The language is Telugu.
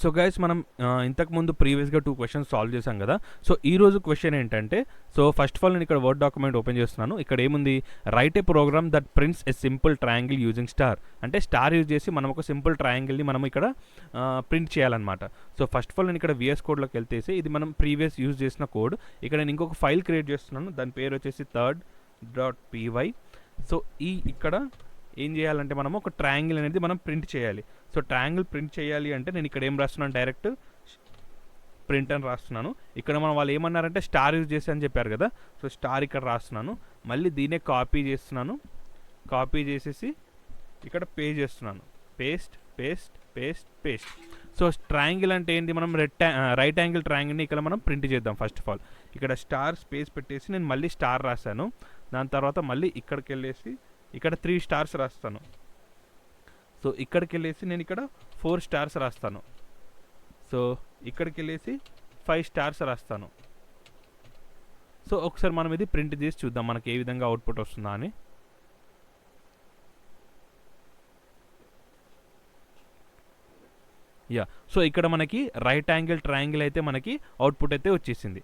సో గైస్ మనం ఇంతకుముందు ప్రీవియస్గా 2 క్వశ్చన్స్ సాల్వ్ చేశాం కదా. సో ఈరోజు క్వశ్చన్ ఏంటంటే, సో ఫస్ట్ ఆఫ్ ఆల్ నేను ఇక్కడ వర్డ్ డాక్యుమెంట్ ఓపెన్ చేస్తున్నాను. ఇక్కడ ఏముంది, right a program that prints a simple triangle using star. అంటే స్టార్ యూజ్ చేసి మనం ఒక సింపుల్ ట్రయాంగిల్ని మనం ఇక్కడ ప్రింట్ చేయాలన్నమాట. సో ఫస్ట్ ఆఫ్ ఆల్ నేను ఇక్కడ విఎస్ కోడ్లోకి వెళ్తేసి ఇది మనం ప్రీవియస్ యూజ్ చేసిన కోడ్. ఇక్కడ నేను ఇంకొక ఫైల్ క్రియేట్ చేస్తున్నాను, దాని పేరు వచ్చేసి third.py. సో ఇక్కడ ఏం చేయాలంటే మనం ఒక ట్రయాంగిల్ అనేది మనం ప్రింట్ చేయాలి. సో ట్రయాంగిల్ ప్రింట్ చేయాలి అంటే నేను ఇక్కడ ఏం రాస్తున్నాను, డైరెక్ట్ ప్రింట్ అని రాస్తున్నాను. ఇక్కడ మనం వాళ్ళు ఏమన్నారంటే స్టార్ యూజ్ చేసి అని చెప్పారు కదా. సో స్టార్ ఇక్కడ రాస్తున్నాను, మళ్ళీ దీనే కాపీ చేస్తున్నాను. కాపీ చేసేసి ఇక్కడ పేస్ట్ చేస్తున్నాను, paste paste paste paste. So triangle అంటే ఏంటి, మనం రైట్ యాంగిల్ ట్రయాంగిల్ని ఇక్కడ మనం ప్రింట్ చేద్దాం. ఫస్ట్ ఆఫ్ ఆల్ ఇక్కడ స్టార్ స్పేస్ పెట్టేసి నేను మళ్ళీ స్టార్ రాశాను. దాని తర్వాత మళ్ళీ ఇక్కడికి వెళ్ళేసి ఇక్కడ 3 స్టార్స్ రాస్తాను. సో ఇక్కడికి వెళ్ళేసి నేను ఇక్కడ 4 స్టార్స్ రాస్తాను. సో ఇక్కడికి వెళ్ళేసి 5 స్టార్స్ రాస్తాను. సో ఒకసారి మనం ఇది ప్రింట్ చేసి చూద్దాం మనకి ఏ విధంగా అవుట్పుట్ వస్తుందా అని. సో ఇక్కడ మనకి రైట్ యాంగిల్ ట్రయాంగిల్ అయితే మనకి అవుట్పుట్ అయితే వచ్చేసింది.